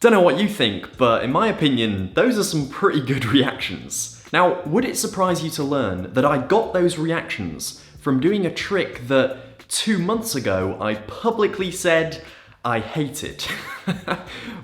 Don't know what you think, but in my opinion, those are some pretty good reactions. Now, would it surprise you to learn that I got those reactions from doing a trick that 2 months ago I publicly said I hated?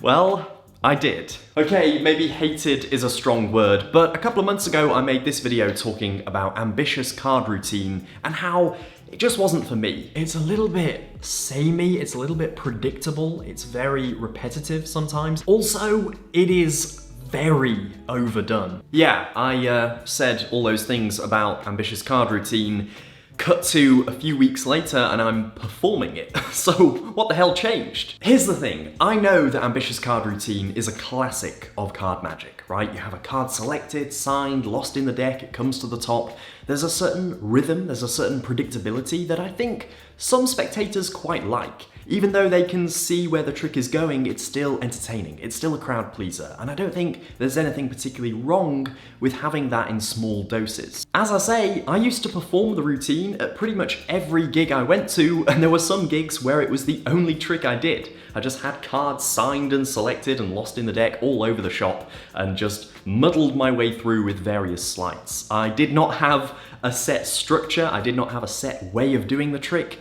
Well, I did. Okay, maybe hated is a strong word, but a couple of months ago I made this video talking about ambitious card routine and how it just wasn't for me. It's a little bit samey, it's a little bit predictable, it's very repetitive sometimes. Also, it is very overdone. Yeah, I said all those things about ambitious card routine. Cut to a few weeks later and I'm performing it. So what the hell changed? Here's the thing, I know that ambitious card routine is a classic of card magic, right? You have a card selected, signed, lost in the deck, it comes to the top. There's a certain rhythm, there's a certain predictability that I think some spectators quite like. Even though they can see where the trick is going, it's still entertaining, it's still a crowd pleaser, and I don't think there's anything particularly wrong with having that in small doses. As I say, I used to perform the routine at pretty much every gig I went to, and there were some gigs where it was the only trick I did. I just had cards signed and selected and lost in the deck all over the shop, and just muddled my way through with various sleights. I did not have a set structure, I did not have a set way of doing the trick.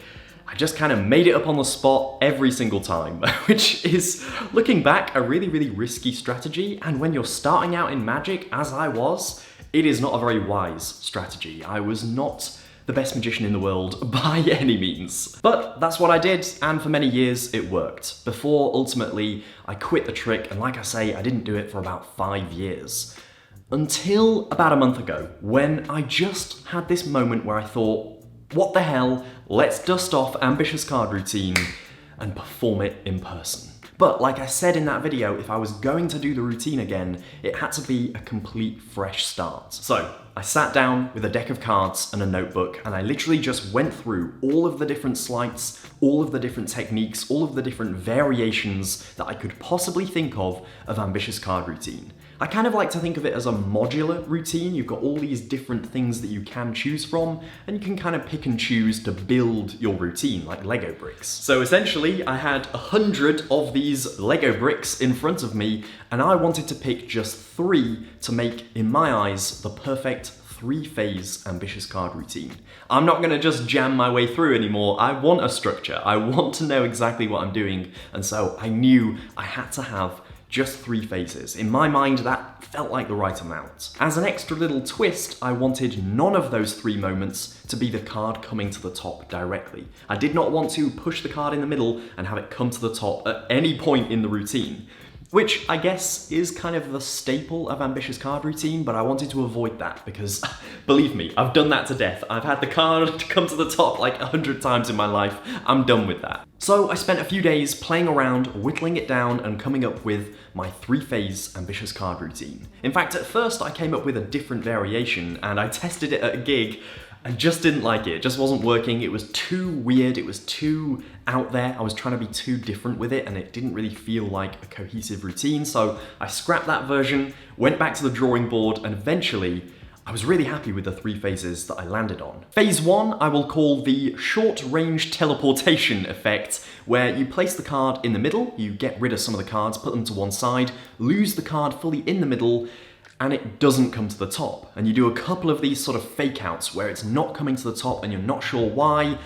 I just kind of made it up on the spot every single time, which is, looking back, a really, really risky strategy. And when you're starting out in Magic, as I was, it is not a very wise strategy. I was not the best magician in the world by any means. But that's what I did, and for many years it worked. Before, ultimately, I quit the trick, and like I say, I didn't do it for about 5 years. Until about a month ago, when I just had this moment where I thought, what the hell, let's dust off ambitious card routine and perform it in person. But like I said in that video, if I was going to do the routine again, it had to be a complete fresh start. So I sat down with a deck of cards and a notebook, and I literally just went through all of the different sleights, all of the different techniques, all of the different variations that I could possibly think of ambitious card routine. I kind of like to think of it as a modular routine. You've got all these different things that you can choose from, and you can kind of pick and choose to build your routine, like Lego bricks. So essentially, I had 100 of these Lego bricks in front of me, and I wanted to pick just 3 to make, in my eyes, the perfect 3-phase ambitious card routine. I'm not gonna just jam my way through anymore. I want a structure. I want to know exactly what I'm doing, and so I knew I had to have just 3 phases. In my mind, that felt like the right amount. As an extra little twist, I wanted none of those 3 moments to be the card coming to the top directly. I did not want to push the card in the middle and have it come to the top at any point in the routine, which I guess is kind of the staple of ambitious card routine, but I wanted to avoid that because, believe me, I've done that to death. I've had the card to come to the top like 100 times in my life. I'm done with that. So I spent a few days playing around, whittling it down, and coming up with my 3-phase ambitious card routine. In fact, at first I came up with a different variation, and I tested it at a gig. I just didn't like it just wasn't working. It was too weird, it was too out there. I was trying to be too different with it, and it didn't really feel like a cohesive routine, so I scrapped that version, went back to the drawing board, and eventually I was really happy with the 3 phases that I landed on. Phase 1 I will call the short-range teleportation effect, where you place the card in the middle, you get rid of some of the cards, put them to one side, lose the card fully in the middle, and it doesn't come to the top. And you do a couple of these sort of fake outs where it's not coming to the top and you're not sure why.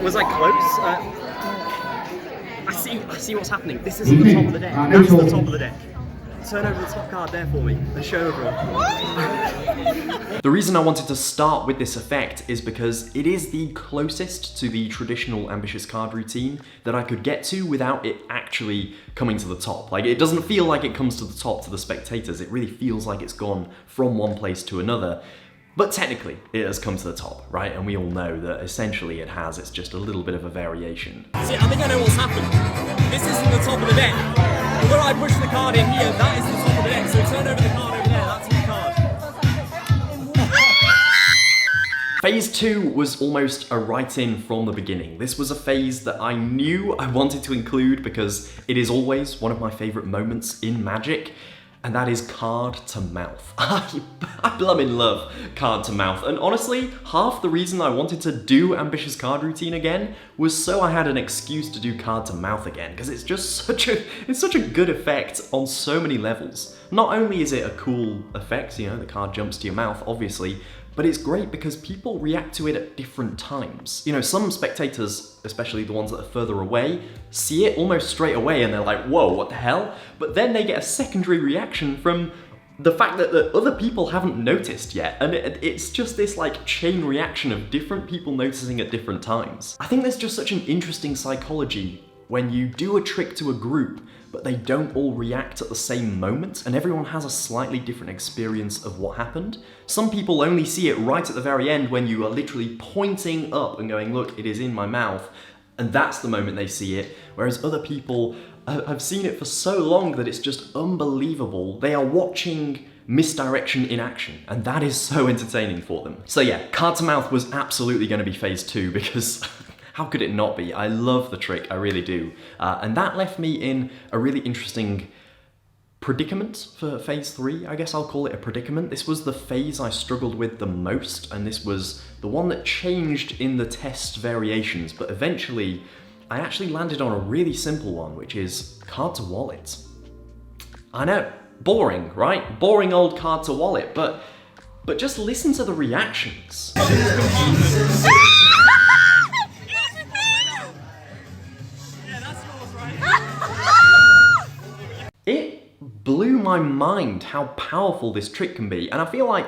Was I close? I see what's happening. This isn't the top of the deck. That's the top of the deck. Turn over the top card there for me and show everyone. The reason I wanted to start with this effect is because it is the closest to the traditional ambitious card routine that I could get to without it actually coming to the top. Like, it doesn't feel like it comes to the top to the spectators. It really feels like it's gone from one place to another. But technically, it has come to the top, right? And we all know that essentially it has. It's just a little bit of a variation. See, I think I know what's happened. This isn't the top of the deck. Where I push the card in here, that is the top of the deck. So turn over the card over there, that's your card. Phase 2 was almost a write-in from the beginning. This was a phase that I knew I wanted to include because it is always one of my favorite moments in Magic. and that is card to mouth. I blooming love card to mouth, and honestly, half the reason I wanted to do ambitious card routine again was so I had an excuse to do card to mouth again, because it's just such a good effect on so many levels. Not only is it a cool effect, you know, the card jumps to your mouth, obviously, but it's great because people react to it at different times. You know, some spectators, especially the ones that are further away, see it almost straight away and they're like, whoa, what the hell? But then they get a secondary reaction from the fact that the other people haven't noticed yet. And it's just this like chain reaction of different people noticing at different times. I think there's just such an interesting psychology when you do a trick to a group, but they don't all react at the same moment, and everyone has a slightly different experience of what happened. Some people only see it right at the very end when you are literally pointing up and going, look, it is in my mouth, and that's the moment they see it, whereas other people have seen it for so long that it's just unbelievable. They are watching misdirection in action, and that is so entertaining for them. So yeah, card to mouth was absolutely going to be phase 2 because how could it not be? I love the trick, I really do. And that left me in a really interesting predicament for phase 3, I guess I'll call it a predicament. This was the phase I struggled with the most, and this was the one that changed in the test variations, but eventually I actually landed on a really simple one, which is card to wallet. I know, boring, right? Boring old card to wallet, but just listen to the reactions. It blew my mind how powerful this trick can be, and I feel like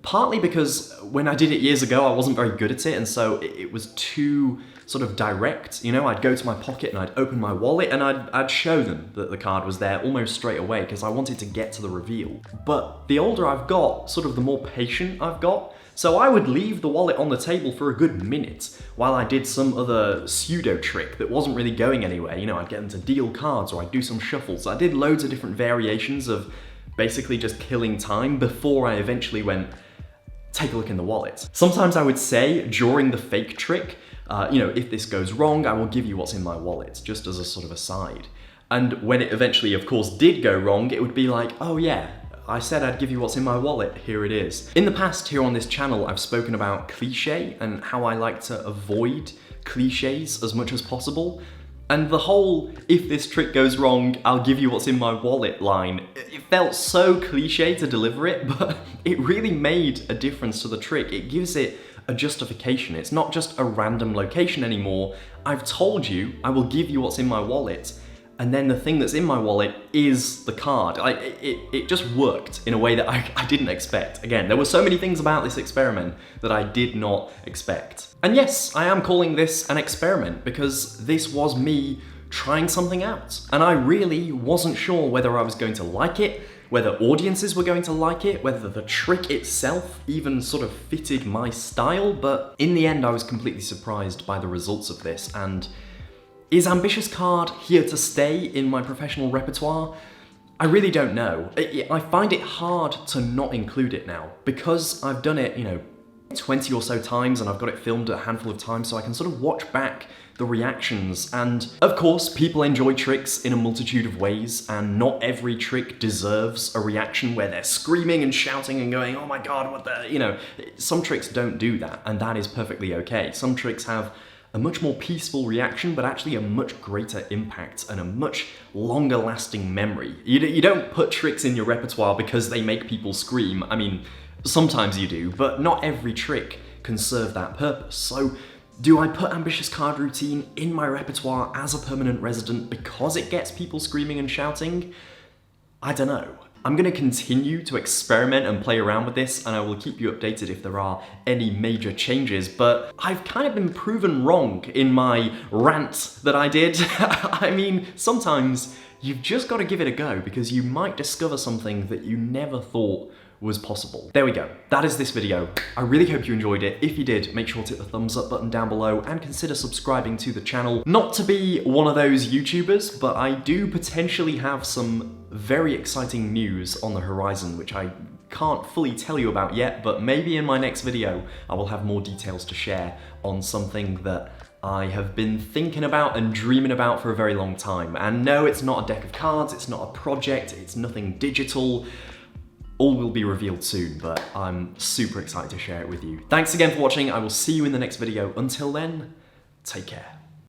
partly because when I did it years ago I wasn't very good at it, and so it was too sort of direct, you know. I'd go to my pocket and I'd open my wallet and I'd show them that the card was there almost straight away because I wanted to get to the reveal. But the older I've got, sort of the more patient I've got, so I would leave the wallet on the table for a good minute while I did some other pseudo trick that wasn't really going anywhere. You know, I'd get them to deal cards or I'd do some shuffles. I did loads of different variations of basically just killing time before I eventually went, take a look in the wallet. Sometimes I would say during the fake trick, you know, if this goes wrong, I will give you what's in my wallet, just as a sort of aside. And when it eventually, of course, did go wrong, it would be like, oh yeah, I said I'd give you what's in my wallet, here it is. In the past, here on this channel, I've spoken about cliché and how I like to avoid clichés as much as possible. And the whole, if this trick goes wrong, I'll give you what's in my wallet line, it felt so cliché to deliver it, but it really made a difference to the trick. It gives it a justification. It's not just a random location anymore. I've told you I will give you what's in my wallet, and then the thing that's in my wallet is the card. It just worked in a way that I didn't expect. Again, there were so many things about this experiment that I did not expect. And yes, I am calling this an experiment because this was me trying something out. And I really wasn't sure whether I was going to like it, whether audiences were going to like it, whether the trick itself even sort of fitted my style, but in the end I was completely surprised by the results of this. And is Ambitious Card here to stay in my professional repertoire? I really don't know. I find it hard to not include it now because I've done it, you know, 20 or so times and I've got it filmed a handful of times, so I can sort of watch back the reactions. And of course, people enjoy tricks in a multitude of ways, and not every trick deserves a reaction where they're screaming and shouting and going, oh my god, what the, you know. Some tricks don't do that, and that is perfectly okay. Some tricks have a much more peaceful reaction, but actually a much greater impact and a much longer lasting memory. You don't put tricks in your repertoire because they make people scream. I mean, sometimes you do, but not every trick can serve that purpose. So do I put Ambitious Card Routine in my repertoire as a permanent resident because it gets people screaming and shouting? I don't know. I'm going to continue to experiment and play around with this, and I will keep you updated if there are any major changes, but I've kind of been proven wrong in my rant that I did. I mean, sometimes you've just got to give it a go because you might discover something that you never thought was possible. There we go. That is this video. I really hope you enjoyed it. If you did, make sure to hit the thumbs up button down below and consider subscribing to the channel. Not to be one of those YouTubers, but I do potentially have some very exciting news on the horizon, which I can't fully tell you about yet, but maybe in my next video I will have more details to share on something that I have been thinking about and dreaming about for a very long time. And no, it's not a deck of cards, it's not a project, it's nothing digital. All will be revealed soon, but I'm super excited to share it with you. Thanks again for watching. I will see you in the next video. Until then, take care.